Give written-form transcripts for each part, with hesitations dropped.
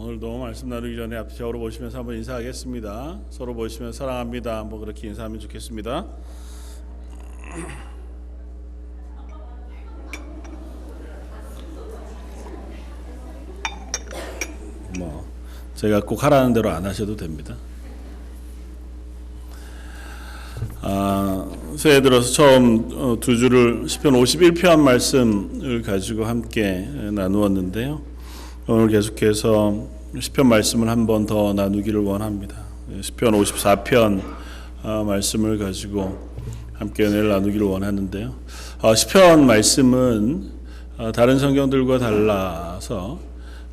오늘도 말씀 나누기 전에 앞쪽으로 보시면서 한번 인사하겠습니다. 서로 보시면 사랑합니다. 한번 그렇게 인사하면 좋겠습니다. 제가 꼭 하라는 대로 안 하셔도 됩니다. 새해 들어서 처음 두 주를 시편 51편 말씀을 가지고 함께 나누었는데요. 오늘 계속해서 시편 말씀을 한 번 더 나누기를 원합니다. 시편 54편 말씀을 가지고 함께 은혜를 나누기를 원하는데요. 시편 말씀은 다른 성경들과 달라서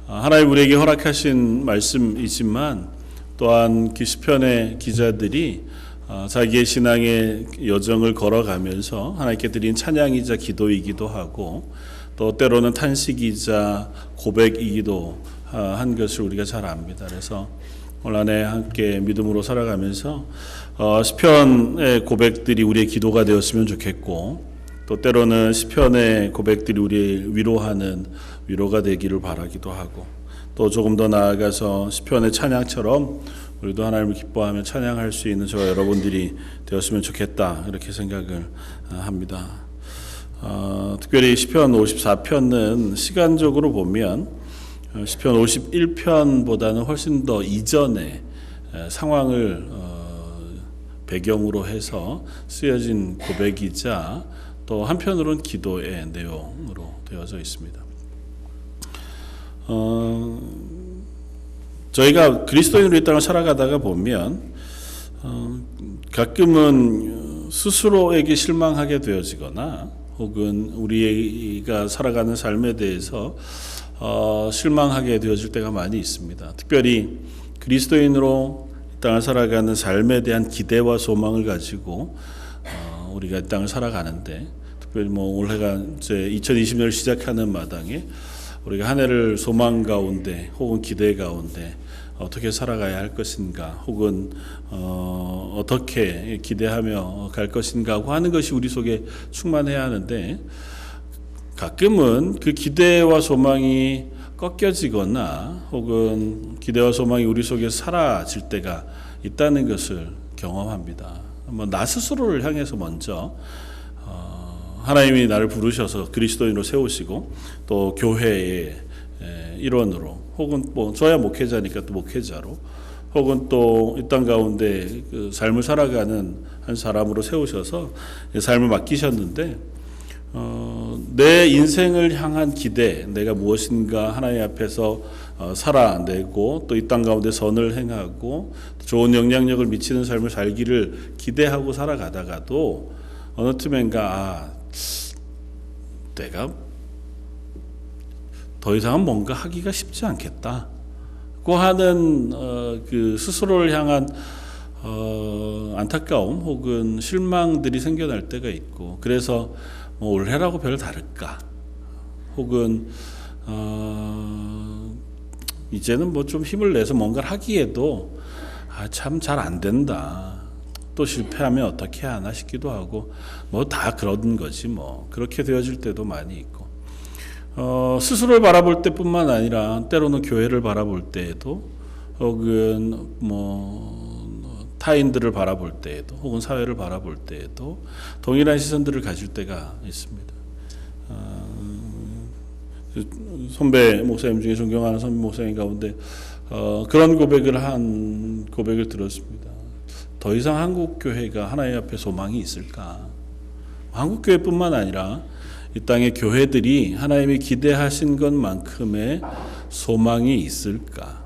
하나님 우리에게 허락하신 말씀이지만 또한 그 시편의 기자들이 자기의 신앙의 여정을 걸어가면서 하나님께 드린 찬양이자 기도이기도 하고 또 때로는 탄식이자 고백이기도 한 것을 우리가 잘 압니다. 그래서 올 한 해 함께 믿음으로 살아가면서 시편의 고백들이 우리의 기도가 되었으면 좋겠고 또 때로는 시편의 고백들이 우리의 위로하는 위로가 되기를 바라기도 하고 또 조금 더 나아가서 시편의 찬양처럼 우리도 하나님을 기뻐하며 찬양할 수 있는 저와 여러분들이 되었으면 좋겠다 이렇게 생각을 합니다. 특별히 시편 54편은 시간적으로 보면 시편 51편보다는 훨씬 더 이전의 상황을 배경으로 해서 쓰여진 고백이자 또 한편으로는 기도의 내용으로 되어져 있습니다. 저희가 그리스도인으로 이 땅을 살아가다가 보면 가끔은 스스로에게 실망하게 되어지거나 혹은 우리가 살아가는 삶에 대해서 실망하게 되어질 때가 많이 있습니다. 특별히 그리스도인으로 이 땅을 살아가는 삶에 대한 기대와 소망을 가지고 우리가 이 땅을 살아가는데 특별히 올해가 이제 2020년을 시작하는 마당에 우리가 한 해를 소망 가운데 혹은 기대 가운데 어떻게 살아가야 할 것인가 혹은 어떻게 기대하며 갈 것인가 하고 하는 것이 우리 속에 충만해야 하는데 가끔은 그 기대와 소망이 꺾여지거나 혹은 기대와 소망이 우리 속에 사라질 때가 있다는 것을 경험합니다. 나 스스로를 향해서 먼저 하나님이 나를 부르셔서 그리스도인으로 세우시고 또 교회의 일원으로 혹은 저야 목회자니까 또 목회자로 혹은 또 이 땅 가운데 그 삶을 살아가는 한 사람으로 세우셔서 삶을 맡기셨는데 내 인생을 향한 기대, 내가 무엇인가 하나님 앞에서 살아내고 또 이 땅 가운데 선을 행하고 좋은 영향력을 미치는 삶을 살기를 기대하고 살아가다가도 어느 틈엔가 내가 더 이상은 뭔가 하기가 쉽지 않겠다고 하는 그 스스로를 향한 안타까움 혹은 실망들이 생겨날 때가 있고 그래서 올해라고 별 다를까 혹은 이제는 좀 힘을 내서 뭔가를 하기에도 참 잘 안 된다. 또 실패하면 어떻게 하나 싶기도 하고 다 그런 거지 그렇게 되어질 때도 많이 있고 스스로를 바라볼 때뿐만 아니라 때로는 교회를 바라볼 때에도 혹은 타인들을 바라볼 때에도 혹은 사회를 바라볼 때에도 동일한 시선들을 가질 때가 있습니다. 선배 목사님 중에 존경하는 선배 목사님 가운데 그런 고백을 들었습니다. 더 이상 한국 교회가 하나님 앞에 소망이 있을까? 한국 교회뿐만 아니라 이 땅의 교회들이 하나님이 기대하신 것만큼의 소망이 있을까?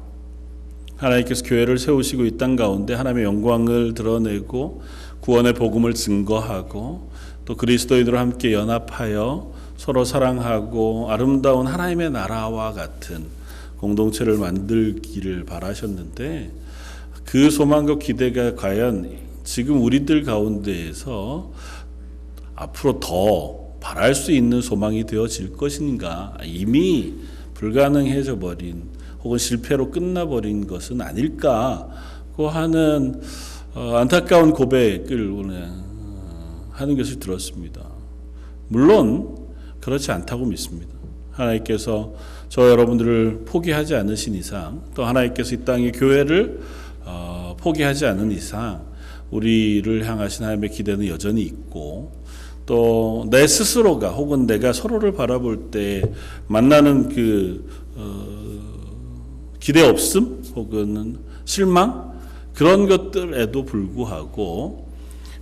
하나님께서 교회를 세우시고 이 땅 가운데 하나님의 영광을 드러내고 구원의 복음을 증거하고 또 그리스도인으로 함께 연합하여 서로 사랑하고 아름다운 하나님의 나라와 같은 공동체를 만들기를 바라셨는데 그 소망과 기대가 과연 지금 우리들 가운데에서 앞으로 더 바랄 수 있는 소망이 되어질 것인가? 이미 불가능해져 버린 혹은 실패로 끝나버린 것은 아닐까고 하는 안타까운 고백을 오늘 하는 것을 들었습니다. 물론 그렇지 않다고 믿습니다. 하나님께서 저 여러분들을 포기하지 않으신 이상, 또 하나님께서 이 땅의 교회를 포기하지 않은 이상 우리를 향하신 하나님의 기대는 여전히 있고, 또 내 스스로가 혹은 내가 서로를 바라볼 때 만나는 그 기대 없음 혹은 실망, 그런 것들에도 불구하고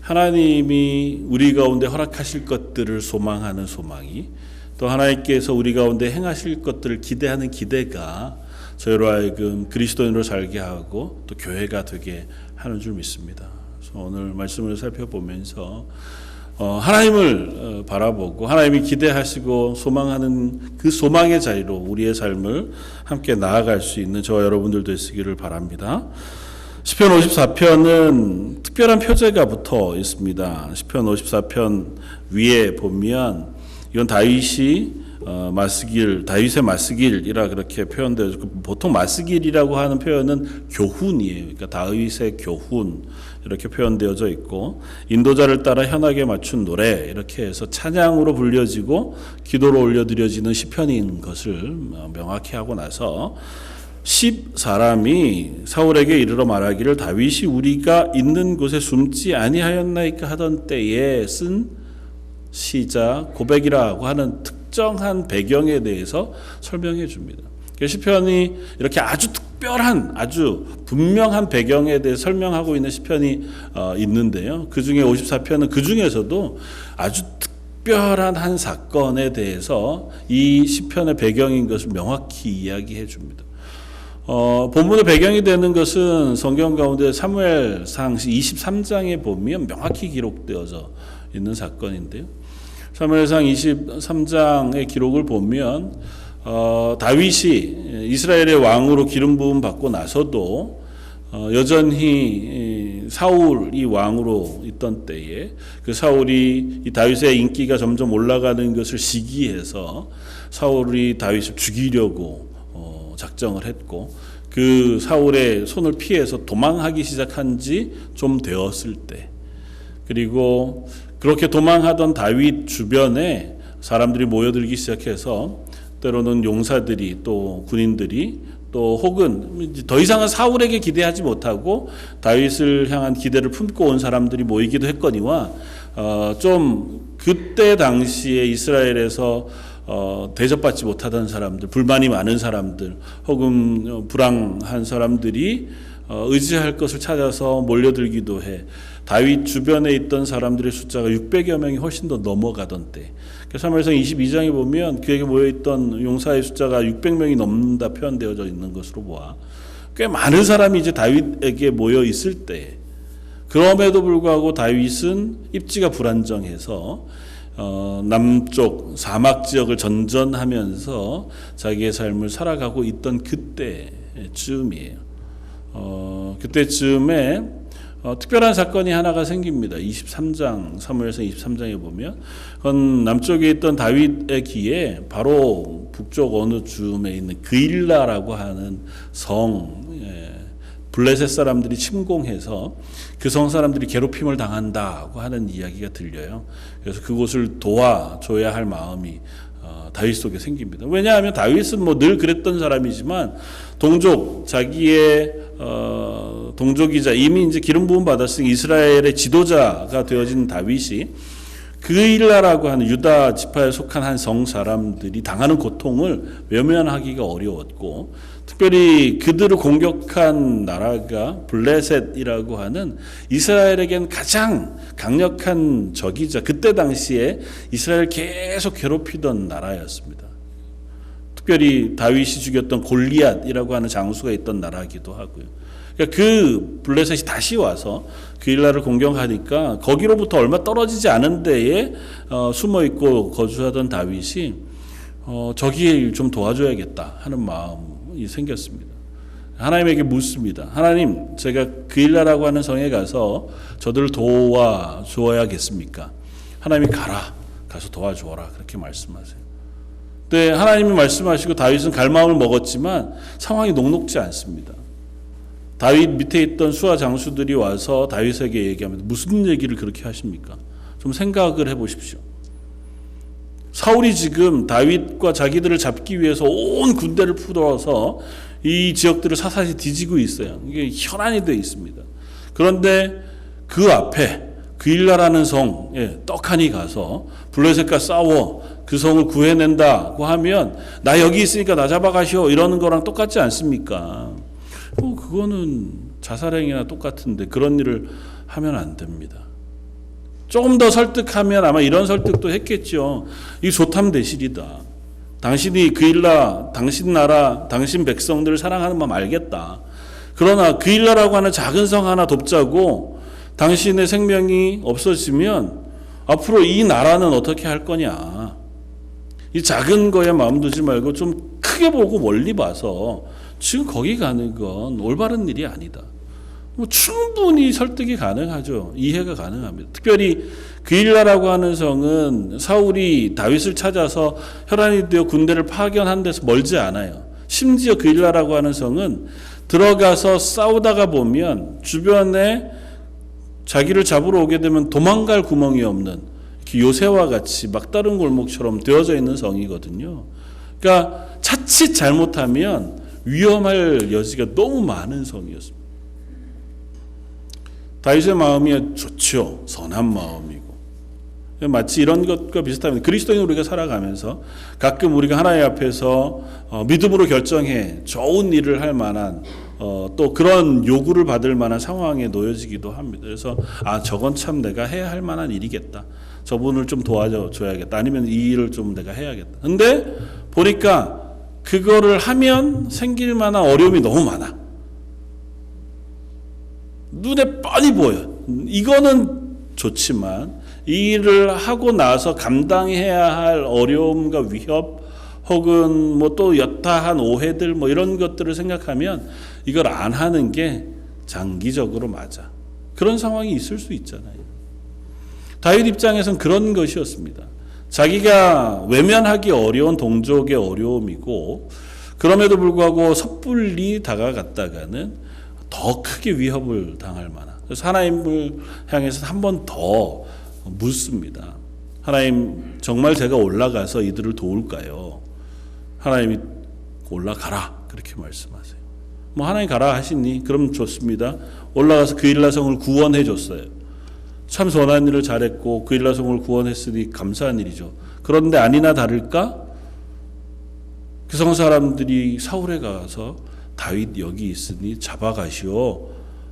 하나님이 우리 가운데 허락하실 것들을 소망하는 소망이, 또 하나님께서 우리 가운데 행하실 것들을 기대하는 기대가 저희로 하여금 그리스도인으로 살게 하고 또 교회가 되게 하는 줄 믿습니다. 그래서 오늘 말씀을 살펴보면서 하나님을 바라보고 하나님이 기대하시고 소망하는 그 소망의 자리로 우리의 삶을 함께 나아갈 수 있는 저와 여러분들 되시기를 바랍니다. 시편 54편은 특별한 표제가 붙어 있습니다. 시편 54편 위에 보면 이건 다윗의 마스길이라 그렇게 표현되어 있고, 보통 마스길이라고 하는 표현은 교훈이에요. 그러니까 다윗의 교훈 이렇게 표현되어져 있고, 인도자를 따라 현악에 맞춘 노래 이렇게 해서 찬양으로 불려지고 기도로 올려드려지는 시편인 것을 명확히 하고 나서 10사람이 사울에게 이르러 말하기를 다윗이 우리가 있는 곳에 숨지 아니하였나이까 하던 때에 쓴 시자 고백이라고 하는 특정한 배경에 대해서 설명해 줍니다. 시편이 이렇게 아주 특별한, 아주 분명한 배경에 대해 설명하고 있는 시편이 있는데요. 그 중에 54편은 그 중에서도 아주 특별한 한 사건에 대해서 이 시편의 배경인 것을 명확히 이야기해 줍니다. 본문의 배경이 되는 것은 성경 가운데 사무엘상 23장에 보면 명확히 기록되어져 있는 사건인데요. 사무엘상 23장의 기록을 보면 다윗이 이스라엘의 왕으로 기름 부음 받고 나서도 여전히 사울이 왕으로 있던 때에 그 사울이 이 다윗의 인기가 점점 올라가는 것을 시기해서 사울이 다윗을 죽이려고 작정을 했고, 그 사울의 손을 피해서 도망하기 시작한 지 좀 되었을 때, 그리고 그렇게 도망하던 다윗 주변에 사람들이 모여들기 시작해서 때로는 용사들이 또 군인들이 또 혹은 더 이상은 사울에게 기대하지 못하고 다윗을 향한 기대를 품고 온 사람들이 모이기도 했거니와 좀 그때 당시에 이스라엘에서 대접받지 못하던 사람들, 불만이 많은 사람들 혹은 불황한 사람들이 의지할 것을 찾아서 몰려들기도 해 다윗 주변에 있던 사람들의 숫자가 600여 명이 훨씬 더 넘어가던 때, 사무엘상 22장에 보면 그에게 모여있던 용사의 숫자가 600명이 넘는다 표현되어져 있는 것으로 보아 꽤 많은 사람이 이제 다윗에게 모여 있을 때, 그럼에도 불구하고 다윗은 입지가 불안정해서 남쪽 사막 지역을 전전하면서 자기의 삶을 살아가고 있던 그때쯤이에요. 그때쯤에 특별한 사건이 하나가 생깁니다. 23장, 사무엘상 23장에 보면 그건 남쪽에 있던 다윗의 기에 바로 북쪽 어느 쯤에 있는 그일라라고 하는 성, 블레셋 사람들이 침공해서 그 성 사람들이 괴롭힘을 당한다고 하는 이야기가 들려요. 그래서 그곳을 도와줘야 할 마음이 다윗 속에 생깁니다. 왜냐하면 다윗은 뭐 늘 그랬던 사람이지만 자기의 동족이자 이미 이제 기름 부음 받았으니 이스라엘의 지도자가 되어진 다윗이 그일라라고 하는 유다 지파에 속한 한 성 사람들이 당하는 고통을 외면하기가 어려웠고, 특별히 그들을 공격한 나라가 블레셋이라고 하는 이스라엘에겐 가장 강력한 적이자 그때 당시에 이스라엘 계속 괴롭히던 나라였습니다. 특별히 다윗이 죽였던 골리앗이라고 하는 장수가 있던 나라이기도 하고요. 그러니까 그 블레셋이 다시 와서 그일라를 공격하니까 거기로부터 얼마 떨어지지 않은 데에 숨어 있고 거주하던 다윗이 저기에 좀 도와줘야겠다 하는 마음이 생겼습니다. 하나님에게 묻습니다. 하나님, 제가 그일라라고 하는 성에 가서 저들을 도와줘야겠습니까? 하나님이 가서 도와주어라 그렇게 말씀하세요. 네, 하나님이 말씀하시고 다윗은 갈 마음을 먹었지만 상황이 녹록지 않습니다. 다윗 밑에 있던 수하 장수들이 와서 다윗에게 얘기합니다. 무슨 얘기를 그렇게 하십니까? 좀 생각을 해보십시오. 사울이 지금 다윗과 자기들을 잡기 위해서 온 군대를 풀어서 이 지역들을 사사시 뒤지고 있어요. 이게 혈안이 되어 있습니다. 그런데 그 앞에 그일라라는 성에 떡하니 가서 블레셋과 싸워 그 성을 구해낸다고 하면 나 여기 있으니까 나 잡아가시오 이러는 거랑 똑같지 않습니까? 그거는 자살행위나 똑같은데 그런 일을 하면 안 됩니다. 조금 더 설득하면 아마 이런 설득도 했겠죠. 이 조탐대실이다. 당신이 그일라, 당신 나라, 당신 백성들을 사랑하는 마음 알겠다. 그러나 그일라라고 하는 작은 성 하나 돕자고 당신의 생명이 없어지면 앞으로 이 나라는 어떻게 할 거냐. 이 작은 거에 마음 두지 말고 좀 크게 보고 멀리 봐서 지금 거기 가는 건 올바른 일이 아니다. 충분히 설득이 가능하죠. 이해가 가능합니다. 특별히 그일라라고 하는 성은 사울이 다윗을 찾아서 혈안이 되어 군대를 파견한 데서 멀지 않아요. 심지어 그일라라고 하는 성은 들어가서 싸우다가 보면 주변에 자기를 잡으러 오게 되면 도망갈 구멍이 없는 요새와 같이 막다른 골목처럼 되어져 있는 성이거든요. 그러니까 자칫 잘못하면 위험할 여지가 너무 많은 성이었습니다. 다윗의 마음이 좋죠. 선한 마음이고. 마치 이런 것과 비슷합니다. 그리스도인 우리가 살아가면서 가끔 우리가 하나님 앞에서 믿음으로 결정해 좋은 일을 할 만한 또 그런 요구를 받을 만한 상황에 놓여지기도 합니다. 그래서 저건 참 내가 해야 할 만한 일이겠다. 저분을 좀 도와줘야겠다. 아니면 이 일을 좀 내가 해야겠다. 근데 보니까 그거를 하면 생길 만한 어려움이 너무 많아. 눈에 뻔히 보여. 이거는 좋지만 이 일을 하고 나서 감당해야 할 어려움과 위협 혹은 뭐 또 여타한 오해들 뭐 이런 것들을 생각하면 이걸 안 하는 게 장기적으로 맞아. 그런 상황이 있을 수 있잖아요. 다윗 입장에선 그런 것이었습니다. 자기가 외면하기 어려운 동족의 어려움이고 그럼에도 불구하고 섣불리 다가갔다가는 더 크게 위협을 당할 만한. 그래서 하나님을 향해서 한 번 더 묻습니다. 하나님 정말 제가 올라가서 이들을 도울까요? 하나님이 올라가라 그렇게 말씀하세요. 뭐 하나님 가라 하시니 그럼 좋습니다. 올라가서 그일라 성을 구원해 줬어요. 참 선한 일을 잘했고 그일라 성을 구원했으니 감사한 일이죠. 그런데 아니나 다를까 그 성 사람들이 사울에 가서 다윗 여기 있으니 잡아가시오.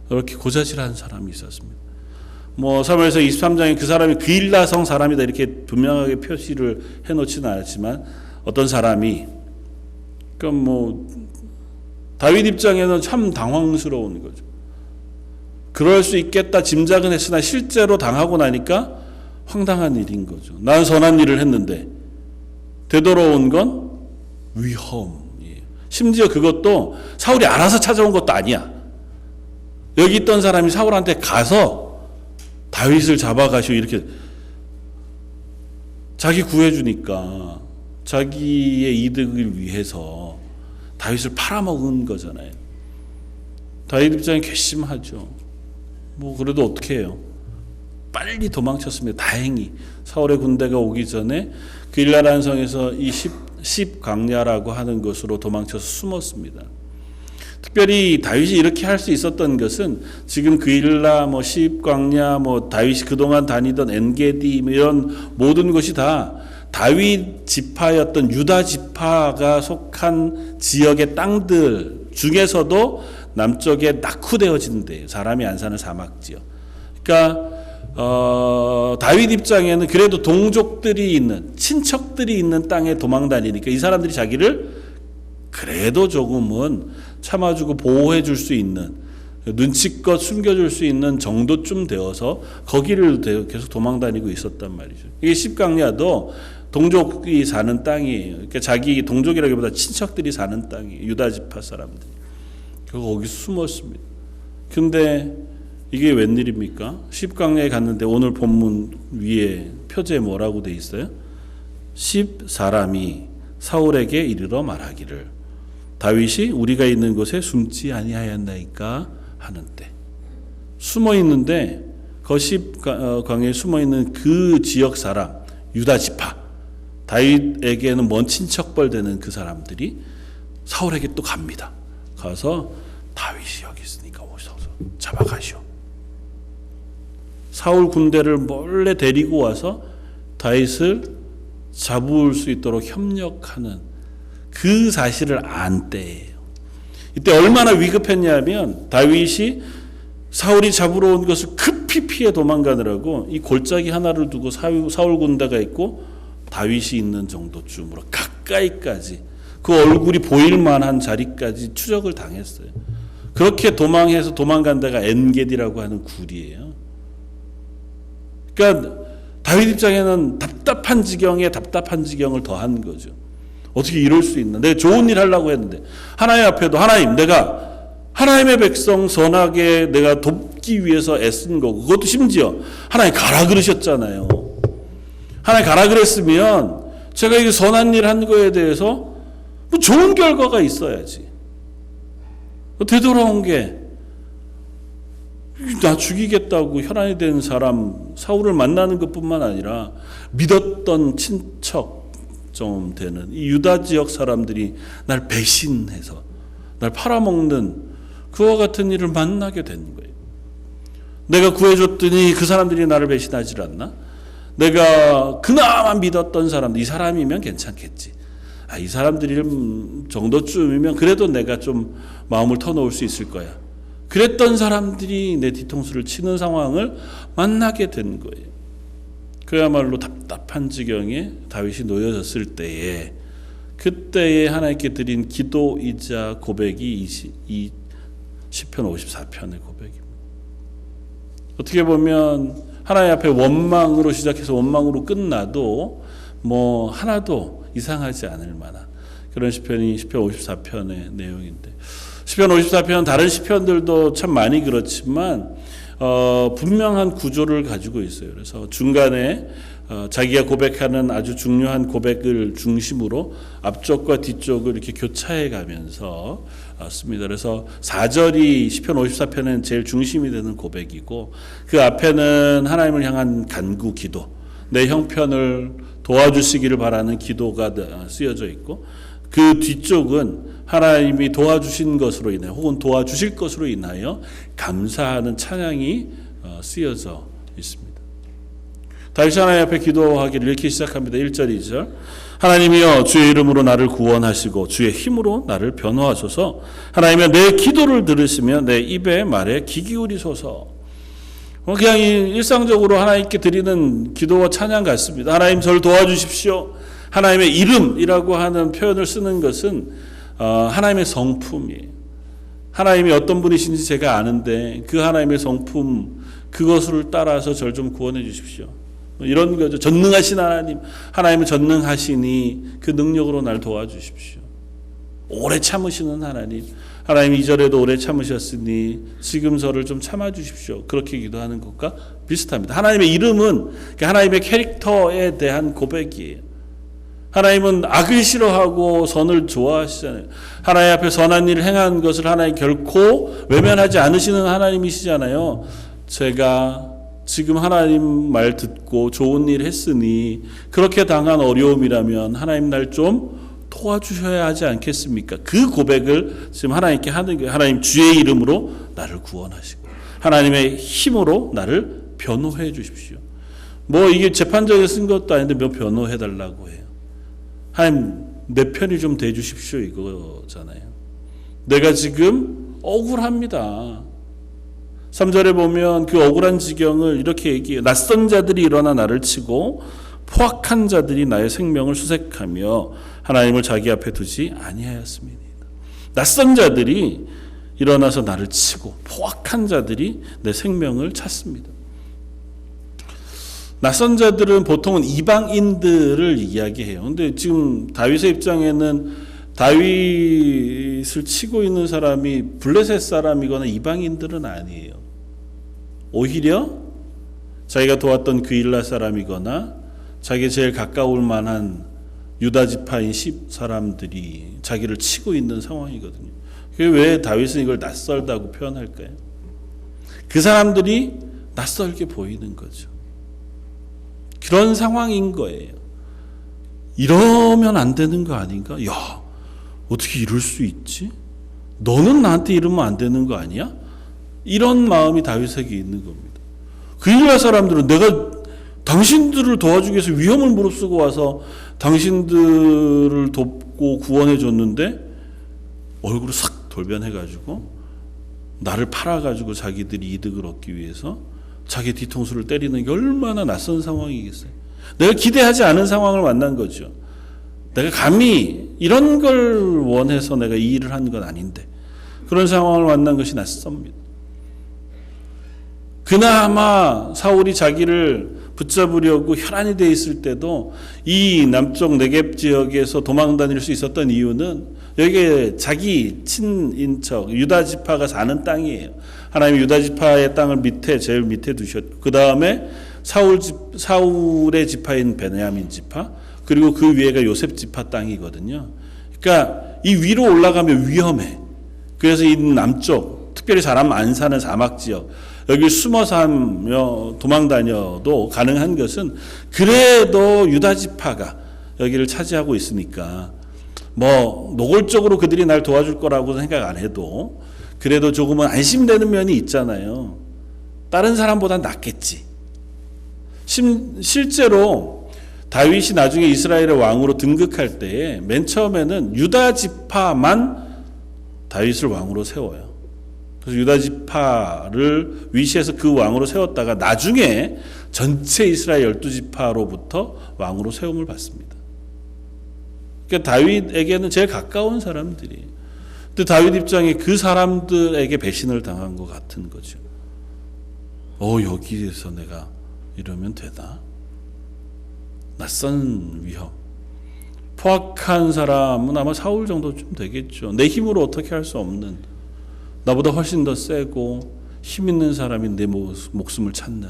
이렇게 고자질하는 사람이 있었습니다. 뭐 사무엘서 23장에 그 사람이 그일라 성 사람이다 이렇게 분명하게 표시를 해놓지는 않았지만 어떤 사람이 그러니까 뭐 다윗 입장에는 참 당황스러운 거죠. 그럴 수 있겠다 짐작은 했으나 실제로 당하고 나니까 황당한 일인 거죠. 난 선한 일을 했는데 되돌아온 건 위험이에요. 심지어 그것도 사울이 알아서 찾아온 것도 아니야. 여기 있던 사람이 사울한테 가서 다윗을 잡아가시오 이렇게 자기 구해주니까 자기의 이득을 위해서 다윗을 팔아먹은 거잖아요. 다윗 입장에 괘씸하죠. 뭐 그래도 어떻게 해요? 빨리 도망쳤습니다. 다행히 사울의 군대가 오기 전에 그일라라는 성에서 이 십광야라고 하는 곳으로 도망쳐서 숨었습니다. 특별히 다윗이 이렇게 할 수 있었던 것은 지금 그일라, 뭐 십광야, 뭐 다윗이 그동안 다니던 엔게디 이런 모든 것이 다 다윗 지파였던 유다 지파가 속한 지역의 땅들 중에서도 남쪽에 낙후되어진 데 사람이 안 사는 사막 지역. 그러니까 다윗 입장에는 그래도 동족들이 있는 친척들이 있는 땅에 도망다니니까 이 사람들이 자기를 그래도 조금은 참아주고 보호해 줄 수 있는 눈치껏 숨겨줄 수 있는 정도쯤 되어서 거기를 계속 도망다니고 있었단 말이죠. 이게 십강야도 동족이 사는 땅이에요. 그러니까 자기 동족이라기보다 친척들이 사는 땅이에요. 유다 지파 사람들이. 거기 숨었습니다. 근데 이게 웬일입니까? 십강야에 갔는데 오늘 본문 위에 표제에 뭐라고 돼 있어요? 10사람이 사울에게 이르러 말하기를 다윗이 우리가 있는 곳에 숨지 아니하였나이까 하는데 숨어 있는데 거십광야에 숨어 있는 그 지역 사람 유다 지파 다윗에게는 먼 친척벌 되는 그 사람들이 사울에게 또 갑니다. 가서 다윗이 여기 있으니까 오셔서 잡아가시오. 사울 군대를 몰래 데리고 와서 다윗을 잡을 수 있도록 협력하는 그 사실을 안 때예요. 이때 얼마나 위급했냐면 다윗이 사울이 잡으러 온 것을 급히 피해 도망가느라고 이 골짜기 하나를 두고 사울 군대가 있고 다윗이 있는 정도쯤으로 가까이까지 그 얼굴이 보일 만한 자리까지 추적을 당했어요. 그렇게 도망해서 도망간 데가 엔게디라고 하는 굴이에요. 그러니까 다윗 입장에는 답답한 지경에 답답한 지경을 더한 거죠. 어떻게 이럴 수 있나? 내가 좋은 일 하려고 했는데 하나님 앞에도 하나님 내가 하나님의 백성 선하게 내가 돕기 위해서 애쓴 거고 그것도 심지어 하나님 가라 그러셨잖아요. 하나님 가라 그랬으면 제가 이게 선한 일 한 거에 대해서 뭐 좋은 결과가 있어야지. 되돌아온 게 나 죽이겠다고 혈안이 된 사람 사울을 만나는 것뿐만 아니라 믿었던 친척 좀 되는 이 유다 지역 사람들이 날 배신해서 날 팔아먹는 그와 같은 일을 만나게 된 거예요. 내가 구해줬더니 그 사람들이 나를 배신하지 않나? 내가 그나마 믿었던 사람들 이 사람이면 괜찮겠지. 이 사람들이 정도쯤이면 그래도 내가 좀 마음을 터놓을 수 있을 거야. 그랬던 사람들이 내 뒤통수를 치는 상황을 만나게 된 거예요. 그야말로 답답한 지경에 다윗이 놓여졌을 때에 그때에 하나님께 드린 기도이자 고백이 이 시편 54편의 고백입니다. 어떻게 보면 하나님 앞에 원망으로 시작해서 원망으로 끝나도 뭐 하나도 이상하지 않을 만한 그런 시편이 시편 54편의 내용인데 시편 54편 다른 시편들도 참 많이 그렇지만 분명한 구조를 가지고 있어요. 그래서 중간에 자기가 고백하는 아주 중요한 고백을 중심으로 앞쪽과 뒤쪽을 이렇게 교차해 가면서 씁니다. 그래서 4절이 시편 54편은 제일 중심이 되는 고백이고 그 앞에는 하나님을 향한 간구 기도, 내 형편을 도와주시기를 바라는 기도가 쓰여져 있고 그 뒤쪽은 하나님이 도와주신 것으로 인해 혹은 도와주실 것으로 인하여 감사하는 찬양이 쓰여져 있습니다. 다윗이 하나님 앞에 기도하기를 이렇게 시작합니다. 1절 2절 하나님이여 주의 이름으로 나를 구원하시고 주의 힘으로 나를 변호하소서. 하나님이여 내 기도를 들으시며 내 입의 말에 귀 기울이소서. 그냥 일상적으로 하나님께 드리는 기도와 찬양 같습니다. 하나님 저를 도와주십시오. 하나님의 이름이라고 하는 표현을 쓰는 것은 하나님의 성품이에요. 하나님이 어떤 분이신지 제가 아는데 그 하나님의 성품 그것을 따라서 저를 좀 구원해 주십시오. 이런 거죠. 전능하신 하나님, 하나님은 전능하시니 그 능력으로 날 도와주십시오. 오래 참으시는 하나님, 하나님 이전에도 오래 참으셨으니 지금 저를 좀 참아주십시오. 그렇게 기도하는 것과 비슷합니다. 하나님의 이름은 하나님의 캐릭터에 대한 고백이에요. 하나님은 악을 싫어하고 선을 좋아하시잖아요. 하나님 앞에 선한 일을 행한 것을 하나님 결코 외면하지 않으시는 하나님이시잖아요. 제가 지금 하나님 말 듣고 좋은 일 했으니 그렇게 당한 어려움이라면 하나님 날 좀 도와주셔야 하지 않겠습니까? 그 고백을 지금 하나님께 하는 거예요. 하나님 주의 이름으로 나를 구원하시고 하나님의 힘으로 나를 변호해 주십시오. 뭐 이게 재판정에 쓴 것도 아닌데 몇 변호해 달라고 해요. 하나님 내 편이 좀 돼 주십시오 이거잖아요. 내가 지금 억울합니다. 3절에 보면 그 억울한 지경을 이렇게 얘기해요. 낯선 자들이 일어나 나를 치고 포악한 자들이 나의 생명을 수색하며 하나님을 자기 앞에 두지 아니하였습니다. 낯선 자들이 일어나서 나를 치고 포악한 자들이 내 생명을 찾습니다. 낯선 자들은 보통은 이방인들을 이야기해요. 근데 지금 다윗의 입장에는 다윗을 치고 있는 사람이 블레셋 사람이거나 이방인들은 아니에요. 오히려 자기가 도왔던 그일라 사람이거나 자기 제일 가까울 만한 유다 지파인 10 사람들이 자기를 치고 있는 상황이거든요. 왜 다윗은 이걸 낯설다고 표현할까요? 그 사람들이 낯설게 보이는 거죠. 그런 상황인 거예요. 이러면 안 되는 거 아닌가? 야, 어떻게 이럴 수 있지? 너는 나한테 이러면 안 되는 거 아니야? 이런 마음이 다윗에게 있는 겁니다. 그 이스라엘 사람들은 내가 당신들을 도와주기 위해서 위험을 무릅쓰고 와서 당신들을 돕고 구원해 줬는데 얼굴을 싹 돌변해가지고 나를 팔아가지고 자기들이 이득을 얻기 위해서 자기 뒤통수를 때리는 게 얼마나 낯선 상황이겠어요. 내가 기대하지 않은 상황을 만난 거죠. 내가 감히 이런 걸 원해서 내가 이 일을 한 건 아닌데 그런 상황을 만난 것이 낯섭니다. 그나마 사울이 자기를 붙잡으려고 혈안이 돼 있을 때도 이 남쪽 네겝 지역에서 도망 다닐 수 있었던 이유는 여기에 자기 친인척 유다 지파가 사는 땅이에요. 하나님이 유다 지파의 땅을 제일 밑에 두셨고 그 다음에 사울의 지파인 베냐민 지파 그리고 그 위에가 요셉 지파 땅이거든요. 그러니까 이 위로 올라가면 위험해. 그래서 이 남쪽 특별히 사람 안 사는 사막 지역 여기 숨어 살며 도망 다녀도 가능한 것은 그래도 유다 지파가 여기를 차지하고 있으니까 뭐 노골적으로 그들이 날 도와줄 거라고 생각 안 해도 그래도 조금은 안심되는 면이 있잖아요. 다른 사람보다 낫겠지. 실제로 다윗이 나중에 이스라엘의 왕으로 등극할 때에 맨 처음에는 유다 지파만 다윗을 왕으로 세워요. 그래서 유다 지파를 위시해서 그 왕으로 세웠다가 나중에 전체 이스라엘 12지파로부터 왕으로 세움을 받습니다. 그러니까 다윗에게는 제일 가까운 사람들이. 근데 다윗 입장에 그 사람들에게 배신을 당한 것 같은 거죠. 여기에서 내가 이러면 되나? 낯선 위험. 포악한 사람은 아마 사울 정도쯤 되겠죠. 내 힘으로 어떻게 할 수 없는 나보다 훨씬 더 세고 힘 있는 사람이 내 목숨을 찾는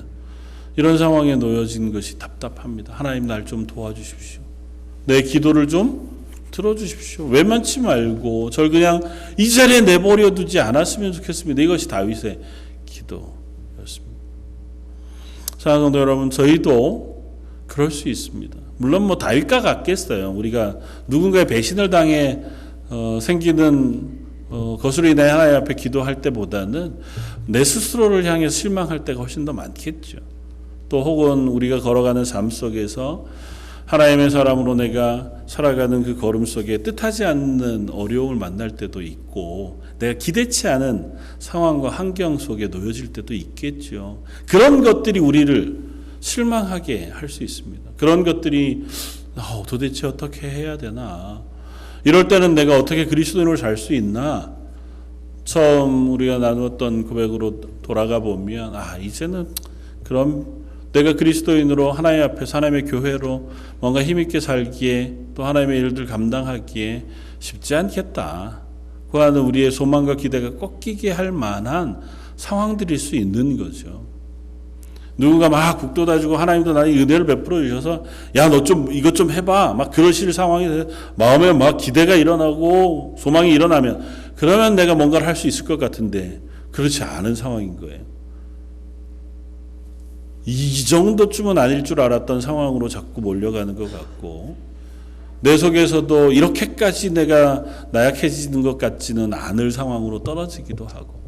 이런 상황에 놓여진 것이 답답합니다. 하나님 날 좀 도와주십시오. 내 기도를 좀 들어주십시오. 외면치 말고 절 그냥 이 자리에 내버려 두지 않았으면 좋겠습니다. 이것이 다윗의 기도였습니다. 사랑하는 성도 여러분, 저희도 그럴 수 있습니다. 물론 뭐 다윗과 같겠어요. 우리가 누군가의 배신을 당해 생기는 것으로 인해 하나님 앞에 기도할 때보다는 내 스스로를 향해서 실망할 때가 훨씬 더 많겠죠. 또 혹은 우리가 걸어가는 삶 속에서 하나님의 사람으로 내가 살아가는 그 걸음 속에 뜻하지 않는 어려움을 만날 때도 있고 내가 기대치 않은 상황과 환경 속에 놓여질 때도 있겠죠. 그런 것들이 우리를 실망하게 할 수 있습니다. 그런 것들이 도대체 어떻게 해야 되나? 이럴 때는 내가 어떻게 그리스도인으로 살 수 있나? 처음 우리가 나누었던 고백으로 돌아가 보면 이제는 그럼 내가 그리스도인으로 하나님 앞에서 하나님의 교회로 뭔가 힘있게 살기에 또 하나님의 일들 감당하기에 쉽지 않겠다. 그 안은 우리의 소망과 기대가 꺾이게 할 만한 상황들일 수 있는 거죠. 누군가 막 북돋아주고 하나님도 나에게 은혜를 베풀어 주셔서 야, 너 좀 이것 좀 해봐. 막 그러실 상황이 마음에 막 기대가 일어나고 소망이 일어나면 그러면 내가 뭔가를 할 수 있을 것 같은데 그렇지 않은 상황인 거예요. 이 정도쯤은 아닐 줄 알았던 상황으로 자꾸 몰려가는 것 같고 내 속에서도 이렇게까지 내가 나약해지는 것 같지는 않을 상황으로 떨어지기도 하고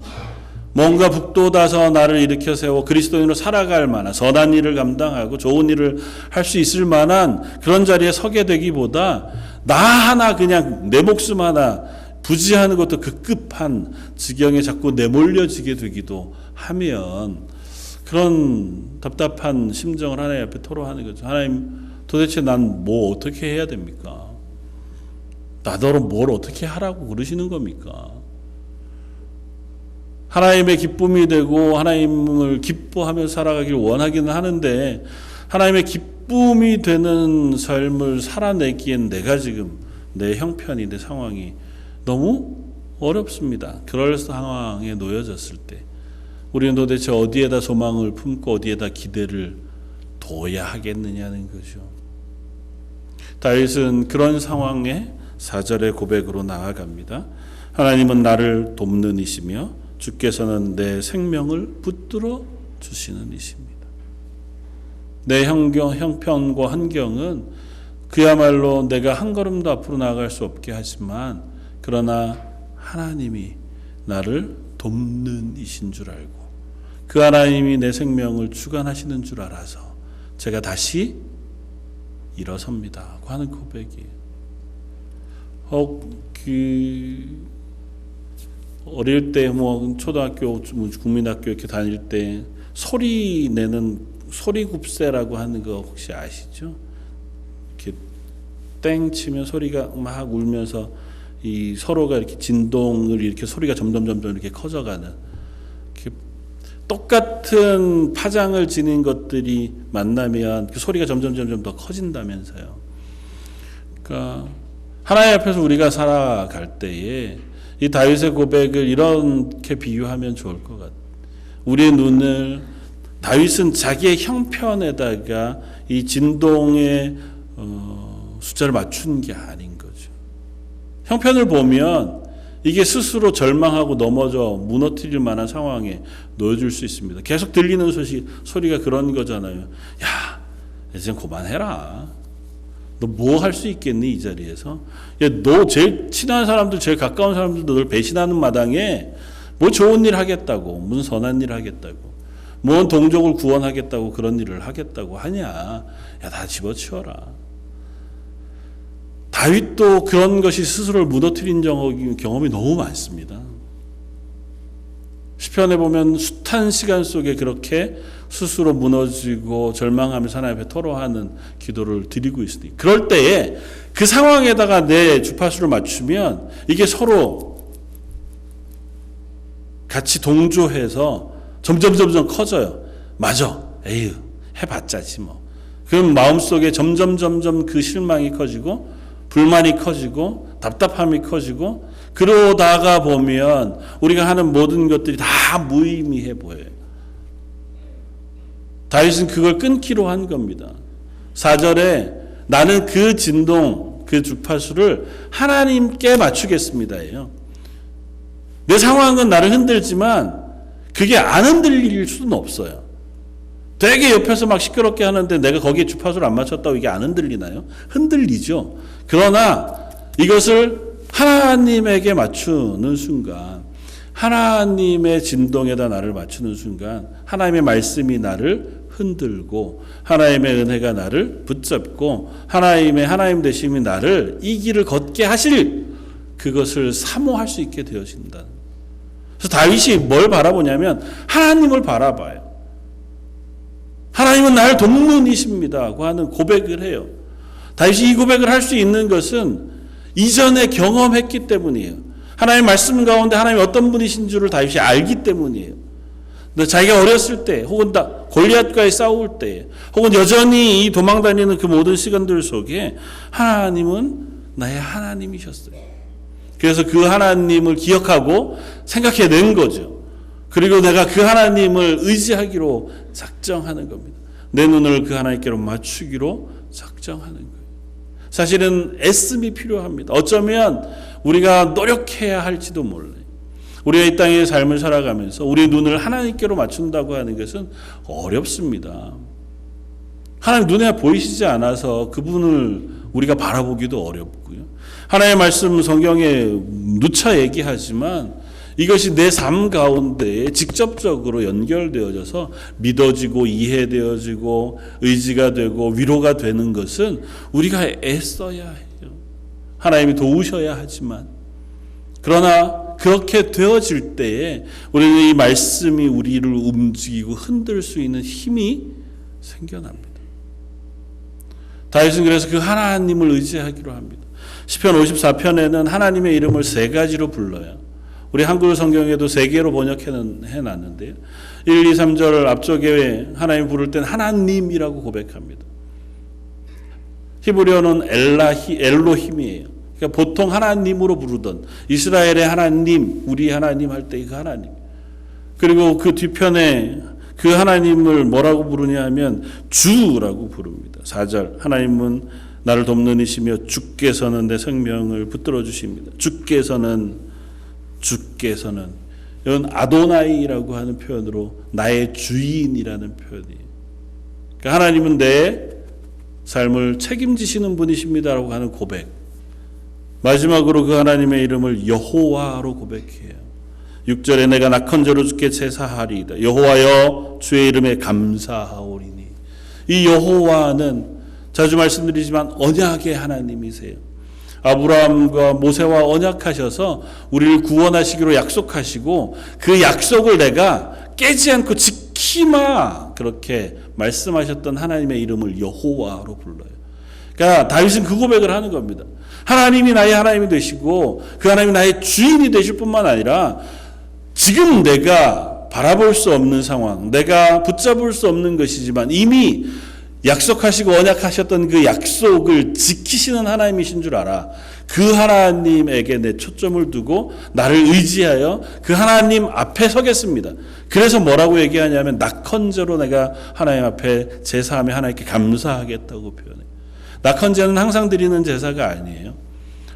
뭔가 북돋아서 나를 일으켜 세워 그리스도인으로 살아갈 만한 선한 일을 감당하고 좋은 일을 할 수 있을 만한 그런 자리에 서게 되기보다 나 하나 그냥 내 목숨 하나 부지하는 것도 급급한 지경에 자꾸 내몰려지게 되기도 하면 그런 답답한 심정을 하나님 앞에 토로하는 거죠. 하나님 도대체 난 뭐 어떻게 해야 됩니까? 나더러 뭘 어떻게 하라고 그러시는 겁니까? 하나님의 기쁨이 되고 하나님을 기뻐하며 살아가길 원하기는 하는데 하나님의 기쁨이 되는 삶을 살아내기엔 내가 지금 내 형편이 내 상황이 너무 어렵습니다. 그럴 상황에 놓여졌을 때 우리는 도대체 어디에다 소망을 품고 어디에다 기대를 둬야 하겠느냐는 거죠. 다윗은 그런 상황에 4절의 고백으로 나아갑니다. 하나님은 나를 돕는 이시며 주께서는 내 생명을 붙들어 주시는 이십니다. 내 형편과 환경은 그야말로 내가 한 걸음도 앞으로 나아갈 수 없게 하지만 그러나 하나님이 나를 돕는 이신 줄 알고 그 하나님이 내 생명을 주관하시는 줄 알아서 제가 다시 일어섭니다 하는 고백이에요. 어릴 때 초등학교, 국민학교 이렇게 다닐 때 소리 내는 소리굽새라고 하는 거 혹시 아시죠? 이렇게 땡 치면 소리가 막 울면서 이 서로가 이렇게 진동을 이렇게 소리가 점점 이렇게 커져가는 이렇게 똑같은 파장을 지닌 것들이 만나면 그 소리가 점점 더 커진다면서요. 그러니까 하나님 앞에서 우리가 살아갈 때에 이 다윗의 고백을 이렇게 비유하면 좋을 것 같아요. 우리의 눈을 다윗은 자기의 형편에다가 이 진동의 숫자를 맞춘 게 아닌 거죠. 형편을 보면 이게 스스로 절망하고 넘어져 무너뜨릴 만한 상황에 놓여줄 수 있습니다. 계속 들리는 소리가 그런 거잖아요. 야, 이제 그만해라. 너 뭐 할 수 있겠니 이 자리에서? 야, 너 제일 친한 사람들, 제일 가까운 사람들도 널 배신하는 마당에 뭐 좋은 일 하겠다고, 무슨 선한 일 하겠다고, 뭔 동족을 구원하겠다고 그런 일을 하겠다고 하냐? 야, 다 집어치워라. 다윗도 그런 것이 스스로를 무너뜨린 경험이 너무 많습니다. 시편에 보면 숱한 시간 속에 그렇게 스스로 무너지고 절망하면서 하나님 앞에 토로하는 기도를 드리고 있으니 그럴 때에 그 상황에다가 내 주파수를 맞추면 이게 서로 같이 동조해서 점점 커져요. 맞아. 에휴, 해봤자지 뭐. 그럼 마음속에 점점 그 실망이 커지고 불만이 커지고 답답함이 커지고 그러다가 보면 우리가 하는 모든 것들이 다 무의미해 보여요. 다윗은 그걸 끊기로 한 겁니다. 4절에 나는 그 진동, 그 주파수를 하나님께 맞추겠습니다예요. 내 상황은 나를 흔들지만 그게 안 흔들릴 수는 없어요. 되게 옆에서 막 시끄럽게 하는데 내가 거기에 주파수를 안 맞췄다고 이게 안 흔들리나요? 흔들리죠. 그러나 이것을 하나님에게 맞추는 순간, 하나님의 진동에다 나를 맞추는 순간 하나님의 말씀이 나를 흔들고 하나님의 은혜가 나를 붙잡고 하나님 되심이 나를 이 길을 걷게 하실 그것을 사모할 수 있게 되어진다. 그래서 다윗이 뭘 바라보냐면 하나님을 바라봐요. 하나님은 나를 돕는 이십니다고 하는 고백을 해요. 다윗이 이 고백을 할 수 있는 것은 이전에 경험했기 때문이에요. 하나님의 말씀 가운데 하나님이 어떤 분이신 줄을 다윗이 알기 때문이에요. 근데 자기가 어렸을 때 혹은 골리앗과의 싸울 때 혹은 여전히 이 도망다니는 그 모든 시간들 속에 하나님은 나의 하나님이셨어요. 그래서 그 하나님을 기억하고 생각해낸 거죠. 그리고 내가 그 하나님을 의지하기로 작정하는 겁니다. 내 눈을 그 하나님께로 맞추기로 작정하는 거예요. 사실은 애씀이 필요합니다. 어쩌면 우리가 노력해야 할지도 몰라요. 우리가 이 땅의 삶을 살아가면서 우리 눈을 하나님께로 맞춘다고 하는 것은 어렵습니다. 하나님 눈에 보이시지 않아서 그분을 우리가 바라보기도 어렵고요. 하나님의 말씀 성경에 누차 얘기하지만 이것이 내 삶 가운데 직접적으로 연결되어져서 믿어지고 이해되어지고 의지가 되고 위로가 되는 것은 우리가 애써야 해요. 하나님이 도우셔야 하지만 그러나 그렇게 되어질 때에 우리는 이 말씀이 우리를 움직이고 흔들 수 있는 힘이 생겨납니다. 다윗은 그래서 그 하나님을 의지하기로 합니다. 시편 54편에는 하나님의 이름을 세 가지로 불러요. 우리 한글 성경에도 세 개로 번역해놨는데요. 1, 2, 3절 앞쪽에 하나님 부를 땐 하나님이라고 고백합니다. 히브리어는 엘로힘이에요. 그러니까 보통 하나님으로 부르던 이스라엘의 하나님, 우리 하나님 할 때 그 하나님. 그리고 그 뒤편에 그 하나님을 뭐라고 부르냐 하면 주라고 부릅니다. 4절 하나님은 나를 돕는 이시며 주께서는 내 생명을 붙들어 주십니다. 주께서는 이건 아도나이라고 하는 표현으로 나의 주인이라는 표현이에요. 그러니까 하나님은 내 삶을 책임지시는 분이십니다라고 하는 고백. 마지막으로 그 하나님의 이름을 여호와로 고백해요. 6절에 내가 낙헌제로 주께 제사하리이다. 여호와여 주의 이름에 감사하오리니. 이 여호와는 자주 말씀드리지만 언약의 하나님이세요. 아브라함과 모세와 언약하셔서 우리를 구원하시기로 약속하시고 그 약속을 내가 깨지 않고 지키마 그렇게 말씀하셨던 하나님의 이름을 여호와로 불러요. 그러니까 다윗은 그 고백을 하는 겁니다. 하나님이 나의 하나님이 되시고 그 하나님이 나의 주인이 되실 뿐만 아니라 지금 내가 바라볼 수 없는 상황, 내가 붙잡을 수 없는 것이지만 이미 약속하시고 언약하셨던 그 약속을 지키시는 하나님이신 줄 알아. 그 하나님에게 내 초점을 두고 나를 의지하여 그 하나님 앞에 서겠습니다. 그래서 뭐라고 얘기하냐면 낙헌제로 내가 하나님 앞에 제사하며 하나님께 감사하겠다고 표현해요. 낙헌제는 항상 드리는 제사가 아니에요.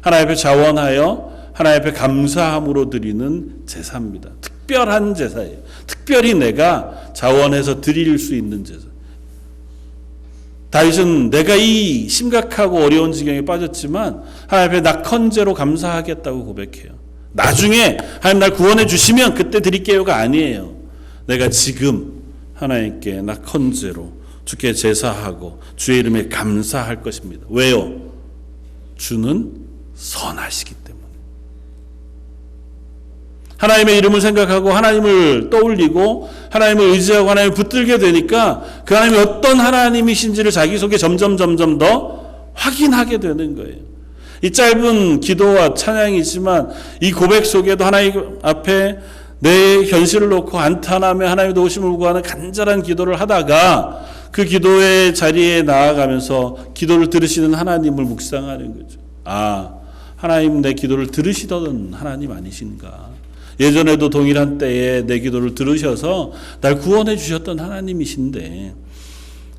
하나님 앞에 자원하여 하나님 앞에 감사함으로 드리는 제사입니다. 특별한 제사예요. 특별히 내가 자원해서 드릴 수 있는 제사. 다윗은 내가 이 심각하고 어려운 지경에 빠졌지만 하나님 앞에 낙헌제로 감사하겠다고 고백해요. 나중에 하나님 날 구원해 주시면 그때 드릴게요가 아니에요. 내가 지금 하나님께 낙헌제로 주께 제사하고 주의 이름에 감사할 것입니다. 왜요? 주는 선하시기 때문에. 하나님의 이름을 생각하고 하나님을 떠올리고 하나님을 의지하고 하나님을 붙들게 되니까 그 하나님이 어떤 하나님이신지를 자기 속에 점점 더 확인하게 되는 거예요. 이 짧은 기도와 찬양이지만 이 고백 속에도 하나님 앞에 내 현실을 놓고 안탄하며 하나님의 도우심을 구하는 간절한 기도를 하다가 그 기도의 자리에 나아가면서 기도를 들으시는 하나님을 묵상하는 거죠. 아, 하나님 내 기도를 들으시던 하나님 아니신가? 예전에도 동일한 때에 내 기도를 들으셔서 날 구원해 주셨던 하나님이신데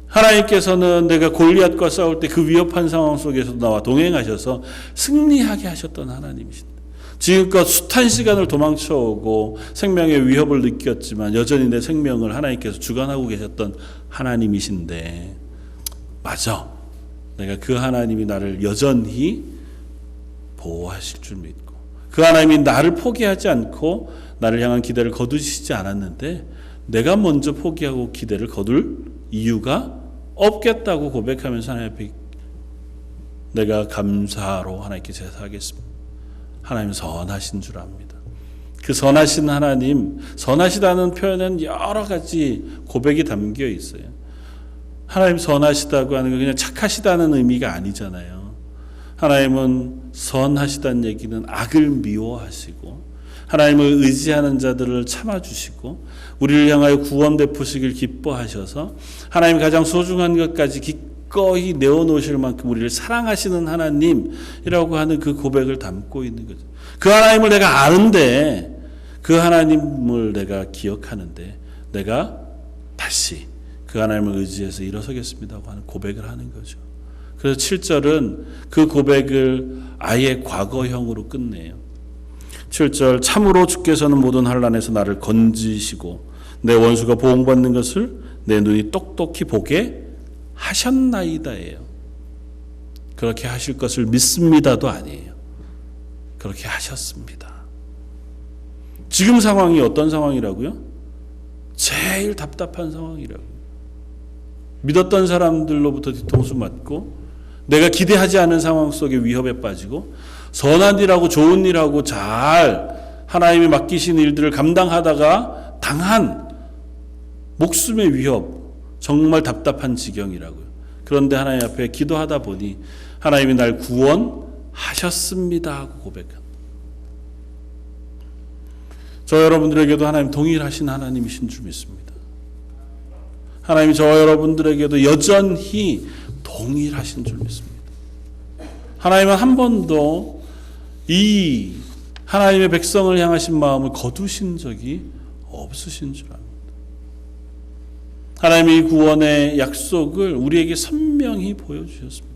하나님께서는 내가 골리앗과 싸울 때 그 위협한 상황 속에서 나와 동행하셔서 승리하게 하셨던 하나님이신데 지금껏 숱한 시간을 도망쳐오고 생명의 위협을 느꼈지만 여전히 내 생명을 하나님께서 주관하고 계셨던 하나님이신데 맞아. 내가 그 하나님이 나를 여전히 보호하실 줄 믿고 그 하나님이 나를 포기하지 않고 나를 향한 기대를 거두시지 않았는데 내가 먼저 포기하고 기대를 거둘 이유가 없겠다고 고백하면서 하나님 앞에 내가 감사로 하나님께 제사하겠습니다. 하나님 선하신 줄 압니다. 그 선하신 하나님, 선하시다는 표현은 여러 가지 고백이 담겨 있어요. 하나님 선하시다고 하는 건 그냥 착하시다는 의미가 아니잖아요. 하나님은 선하시다는 얘기는 악을 미워하시고 하나님을 의지하는 자들을 참아주시고 우리를 향하여 구원 베푸시길 기뻐하셔서 하나님 가장 소중한 것까지 기꺼이 내어놓으실 만큼 우리를 사랑하시는 하나님이라고 하는 그 고백을 담고 있는 거죠. 그 하나님을 내가 아는데 그 하나님을 내가 기억하는데 내가 다시 그 하나님을 의지해서 일어서겠습니다고 하는 고백을 하는 거죠. 그래서 7절은 그 고백을 아예 과거형으로 끝내요. 7절 참으로 주께서는 모든 환난에서 나를 건지시고 내 원수가 보응받는 것을 내 눈이 똑똑히 보게 하셨나이다예요. 그렇게 하실 것을 믿습니다도 아니에요. 그렇게 하셨습니다. 지금 상황이 어떤 상황이라고요? 제일 답답한 상황이라고요. 믿었던 사람들로부터 뒤통수 맞고 내가 기대하지 않은 상황 속에 위협에 빠지고 선한 일하고 좋은 일하고 잘 하나님이 맡기신 일들을 감당하다가 당한 목숨의 위협, 정말 답답한 지경이라고요. 그런데 하나님 앞에 기도하다 보니 하나님이 날 구원하셨습니다 하고 고백합니다. 저 여러분들에게도 하나님 동일하신 하나님이신 줄 믿습니다. 하나님이 저 여러분들에게도 여전히 동일하신 줄 믿습니다. 하나님은 한 번도 이 하나님의 백성을 향하신 마음을 거두신 적이 없으신 줄 압니다. 하나님의 구원의 약속을 우리에게 선명히 보여주셨습니다.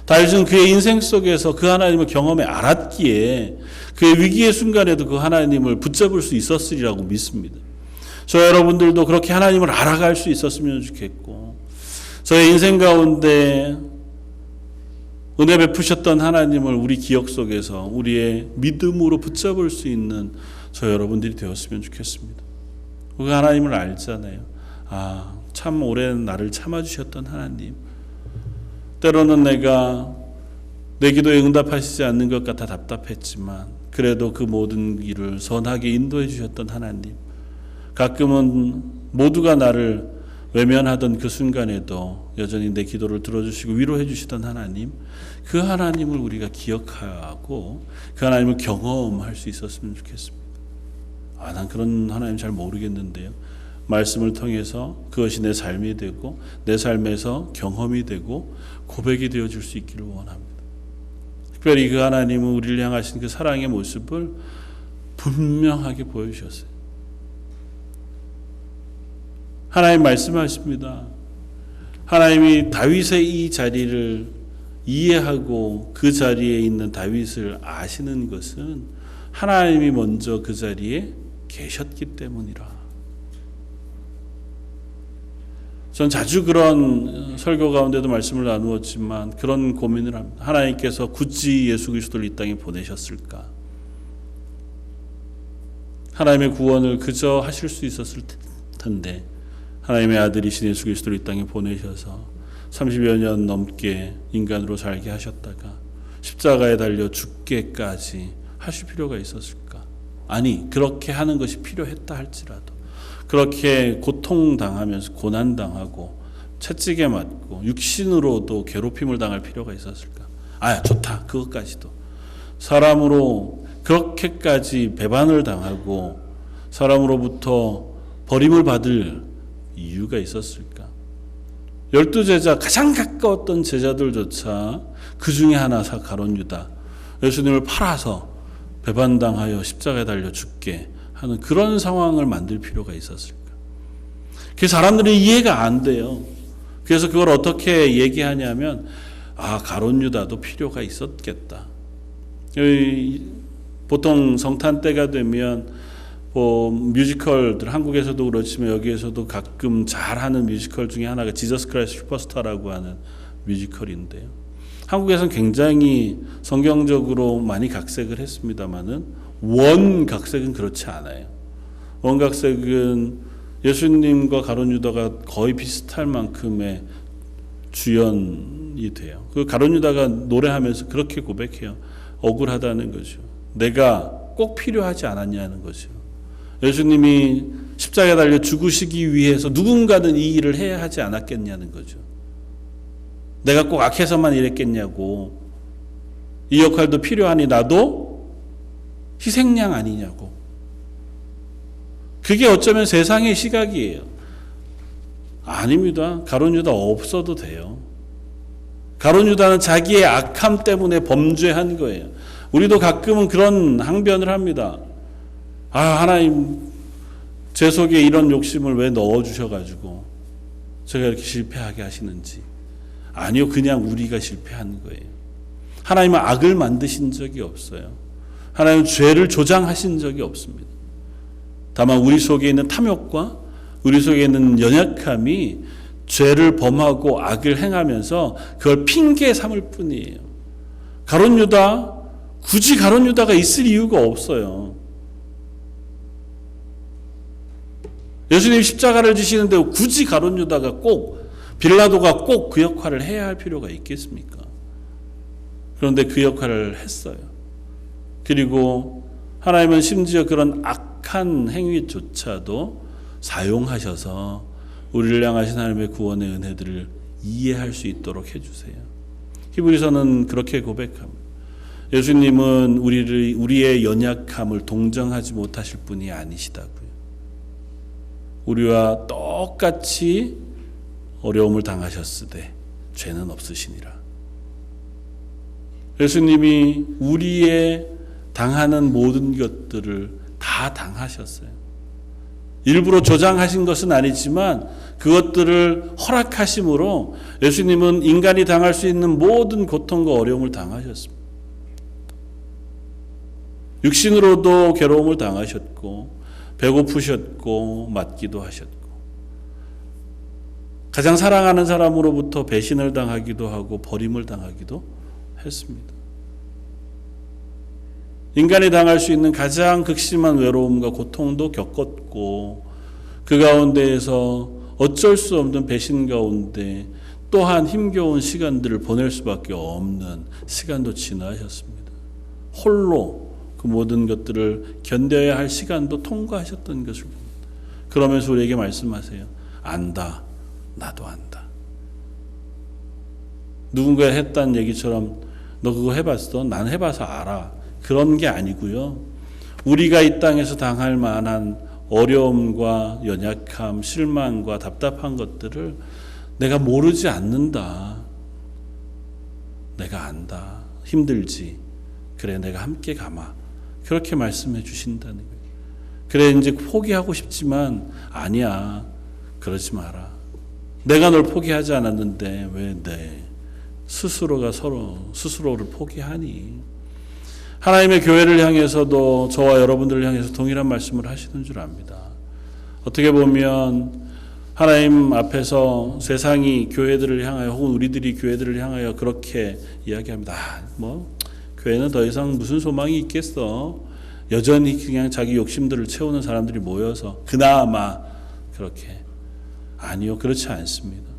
다윗은 그의 인생 속에서 그 하나님을 경험해 알았기에 그의 위기의 순간에도 그 하나님을 붙잡을 수 있었으리라고 믿습니다. 저 여러분들도 그렇게 하나님을 알아갈 수 있었으면 좋겠고 저의 인생 가운데 은혜 베푸셨던 하나님을 우리 기억 속에서 우리의 믿음으로 붙잡을 수 있는 저 여러분들이 되었으면 좋겠습니다. 그 하나님을 알잖아요. 참 오랜 나를 참아주셨던 하나님. 때로는 내가 내 기도에 응답하시지 않는 것 같아 답답했지만 그래도 그 모든 일을 선하게 인도해 주셨던 하나님. 가끔은 모두가 나를 외면하던 그 순간에도 여전히 내 기도를 들어주시고 위로해 주시던 하나님. 그 하나님을 우리가 기억하고 그 하나님을 경험할 수 있었으면 좋겠습니다. 난 그런 하나님 잘 모르겠는데요. 말씀을 통해서 그것이 내 삶이 되고 내 삶에서 경험이 되고 고백이 되어줄 수 있기를 원합니다. 특별히 그 하나님은 우리를 향하신 그 사랑의 모습을 분명하게 보여주셨어요. 하나님 말씀하십니다. 하나님이 다윗의 이 자리를 이해하고 그 자리에 있는 다윗을 아시는 것은 하나님이 먼저 그 자리에 계셨기 때문이라. 전 자주 그런 설교 가운데도 말씀을 나누었지만 그런 고민을 합니다. 하나님께서 굳이 예수 그리스도를 이 땅에 보내셨을까? 하나님의 구원을 그저 하실 수 있었을 텐데 하나님의 아들이신 예수 그리스도를 이 땅에 보내셔서 30여 년 넘게 인간으로 살게 하셨다가 십자가에 달려 죽게까지 하실 필요가 있었을까? 아니, 그렇게 하는 것이 필요했다 할지라도 그렇게 고통당하면서 고난당하고 채찍에 맞고 육신으로도 괴롭힘을 당할 필요가 있었을까? 좋다. 그것까지도. 사람으로 그렇게까지 배반을 당하고 사람으로부터 버림을 받을 이유가 있었을까? 12제자 가장 가까웠던 제자들조차 그 중에 하나 가룟 유다 예수님을 팔아서 배반당하여 십자가에 달려 죽게 하는 그런 상황을 만들 필요가 있었을까? 그 사람들이 이해가 안 돼요. 그래서 그걸 어떻게 얘기하냐면 가룟 유다도 필요가 있었겠다. 보통 성탄 때가 되면 뮤지컬들 한국에서도 그렇지만 여기에서도 가끔 잘하는 뮤지컬 중에 하나가 지저스 크라이스트 슈퍼스타라고 하는 뮤지컬인데요. 한국에서는 굉장히 성경적으로 많이 각색을 했습니다만은 원각색은 그렇지 않아요. 원각색은 예수님과 가룟 유다가 거의 비슷할 만큼의 주연이 돼요. 그 가룟 유다가 노래하면서 그렇게 고백해요. 억울하다는 거죠. 내가 꼭 필요하지 않았냐는 거죠. 예수님이 십자가에 달려 죽으시기 위해서 누군가는 이 일을 해야 하지 않았겠냐는 거죠. 내가 꼭 악해서만 이랬겠냐고. 이 역할도 필요하니 나도 희생양 아니냐고. 그게 어쩌면 세상의 시각이에요. 아닙니다. 가룟 유다 없어도 돼요. 가룟 유다는 자기의 악함 때문에 범죄한 거예요. 우리도 가끔은 그런 항변을 합니다. 하나님 제 속에 이런 욕심을 왜 넣어주셔가지고 제가 이렇게 실패하게 하시는지. 아니요, 그냥 우리가 실패한 거예요. 하나님은 악을 만드신 적이 없어요. 하나님은 죄를 조장하신 적이 없습니다. 다만 우리 속에 있는 탐욕과 우리 속에 있는 연약함이 죄를 범하고 악을 행하면서 그걸 핑계 삼을 뿐이에요. 가룟 유다, 굳이 가룟 유다가 있을 이유가 없어요. 예수님이 십자가를 지시는데 굳이 가룟 유다가 꼭 빌라도가 꼭 그 역할을 해야 할 필요가 있겠습니까? 그런데 그 역할을 했어요. 그리고 하나님은 심지어 그런 악한 행위조차도 사용하셔서 우리를 향하신 하나님의 구원의 은혜들을 이해할 수 있도록 해주세요. 히브리서는 그렇게 고백합니다. 예수님은 우리의 연약함을 동정하지 못하실 분이 아니시다고요. 우리와 똑같이 어려움을 당하셨으되 죄는 없으시니라. 예수님이 우리의 당하는 모든 것들을 다 당하셨어요. 일부러 조장하신 것은 아니지만 그것들을 허락하심으로 예수님은 인간이 당할 수 있는 모든 고통과 어려움을 당하셨습니다. 육신으로도 괴로움을 당하셨고 배고프셨고 맞기도 하셨고 가장 사랑하는 사람으로부터 배신을 당하기도 하고 버림을 당하기도 했습니다. 인간이 당할 수 있는 가장 극심한 외로움과 고통도 겪었고 그 가운데에서 어쩔 수 없는 배신 가운데 또한 힘겨운 시간들을 보낼 수밖에 없는 시간도 지나셨습니다. 홀로 그 모든 것들을 견뎌야 할 시간도 통과하셨던 것을 봅니다. 그러면서 우리에게 말씀하세요. 안다. 나도 안다. 누군가 했다는 얘기처럼 너 그거 해봤어? 난 해봐서 알아. 그런 게 아니고요. 우리가 이 땅에서 당할 만한 어려움과 연약함, 실망과 답답한 것들을 내가 모르지 않는다. 내가 안다. 힘들지. 그래 내가 함께 가마. 그렇게 말씀해 주신다는 거예요. 그래 이제 포기하고 싶지만 아니야. 그러지 마라. 내가 널 포기하지 않았는데 왜 내 스스로가 스스로를 포기하니? 하나님의 교회를 향해서도 저와 여러분들을 향해서 동일한 말씀을 하시는 줄 압니다. 어떻게 보면 하나님 앞에서 세상이 교회들을 향하여 혹은 우리들이 교회들을 향하여 그렇게 이야기합니다. 교회는 더 이상 무슨 소망이 있겠어. 여전히 그냥 자기 욕심들을 채우는 사람들이 모여서 그나마 그렇게. 아니요, 그렇지 않습니다.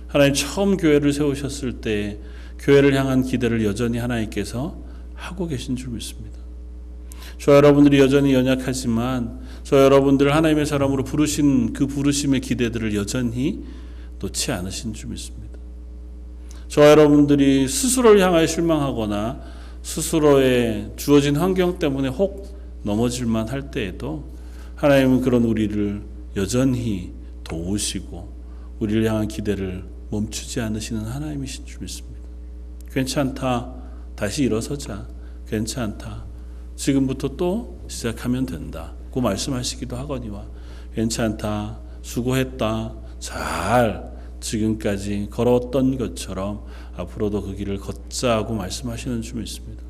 하나님 처음 교회를 세우셨을 때 교회를 향한 기대를 여전히 하나님께서 하고 계신 줄 믿습니다. 저 여러분들이 여전히 연약하지만 저 여러분들을 하나님의 사람으로 부르신 그 부르심의 기대들을 여전히 놓지 않으신 줄 믿습니다. 저 여러분들이 스스로를 향하여 실망하거나 스스로의 주어진 환경 때문에 혹 넘어질만 할 때에도 하나님은 그런 우리를 여전히 도우시고 우리를 향한 기대를 멈추지 않으시는 하나님이신 줄 믿습니다. 괜찮다. 다시 일어서자. 괜찮다. 지금부터 또 시작하면 된다. 고 말씀하시기도 하거니와 괜찮다. 수고했다. 잘 지금까지 걸어왔던 것처럼 앞으로도 그 길을 걷자고 말씀하시는 줄 믿습니다.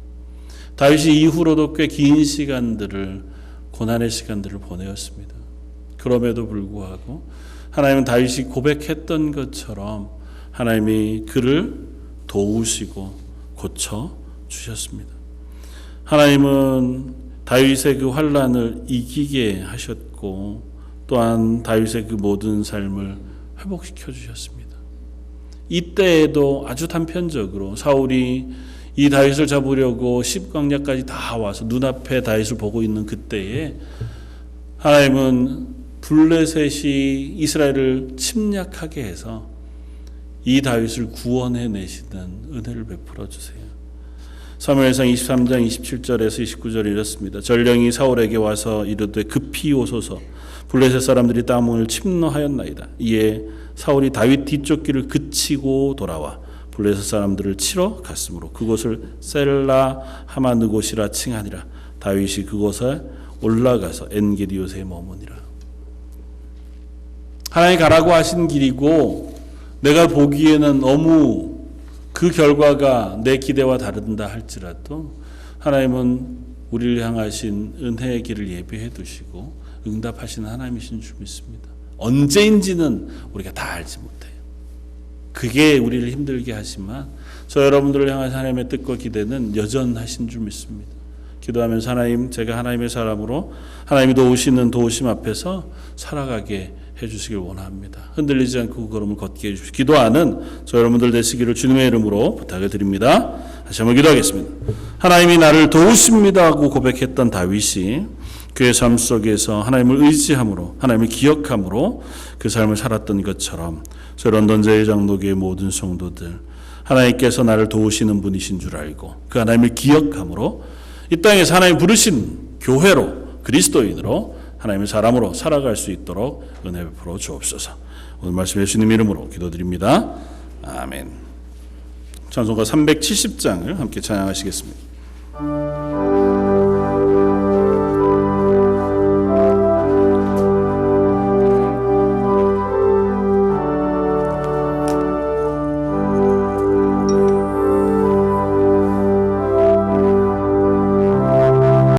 다윗이 이후로도 꽤 긴 시간들을 고난의 시간들을 보내었습니다. 그럼에도 불구하고 하나님은 다윗이 고백했던 것처럼 하나님이 그를 도우시고 고쳐 주셨습니다. 하나님은 다윗의 그 환난을 이기게 하셨고 또한 다윗의 그 모든 삶을 회복시켜 주셨습니다. 이때에도 아주 단편적으로 사울이 이 다윗을 잡으려고 십광야까지 다 와서 눈앞에 다윗을 보고 있는 그때에 하나님은 블레셋이 이스라엘을 침략하게 해서 이 다윗을 구원해 내시는 은혜를 베풀어 주세요. 사무엘상 23장 27절에서 29절에 이렇습니다. 전령이 사울에게 와서 이르되 급히 오소서 블레셋 사람들이 땅을 침노하였나이다. 이에 사울이 다윗 뒤쪽 길을 그치고 돌아와 블레셋 사람들을 치러 갔으므로 그곳을 셀라 하마느곳이라 칭하니라. 다윗이 그곳에 올라가서 엔게디옷에 머무니라. 하나님 가라고 하신 길이고 내가 보기에는 너무 그 결과가 내 기대와 다른다 할지라도 하나님은 우리를 향하신 은혜의 길을 예비해 두시고 응답하시는 하나님이신 줄 믿습니다. 언제인지는 우리가 다 알지 못해요. 그게 우리를 힘들게 하지만 저 여러분들을 향한 하나님의 뜻과 기대는 여전하신 줄 믿습니다. 기도하면서 하나님, 제가 하나님의 사람으로 하나님이 도우시는 도우심 앞에서 살아가게 해주시길 원합니다. 흔들리지 않고 그 걸음을 걷게 해주시고 기도하는 저 여러분들 되시기를 주님의 이름으로 부탁을 드립니다. 다시 한번 기도하겠습니다. 하나님이 나를 도우십니다 하고 고백했던 다윗이 그의 삶 속에서 하나님을 의지함으로 하나님을 기억함으로 그 삶을 살았던 것처럼 저 런던 제일장로교의 모든 성도들 하나님께서 나를 도우시는 분이신 줄 알고 그 하나님을 기억함으로 이 땅에서 하나님 부르신 교회로 그리스도인으로 하나님의 사람으로 살아갈 수 있도록 은혜 베풀어 주옵소서. 오늘 말씀 예수님 이름으로 기도드립니다. 아멘. 찬송가 370장을 함께 찬양하시겠습니다.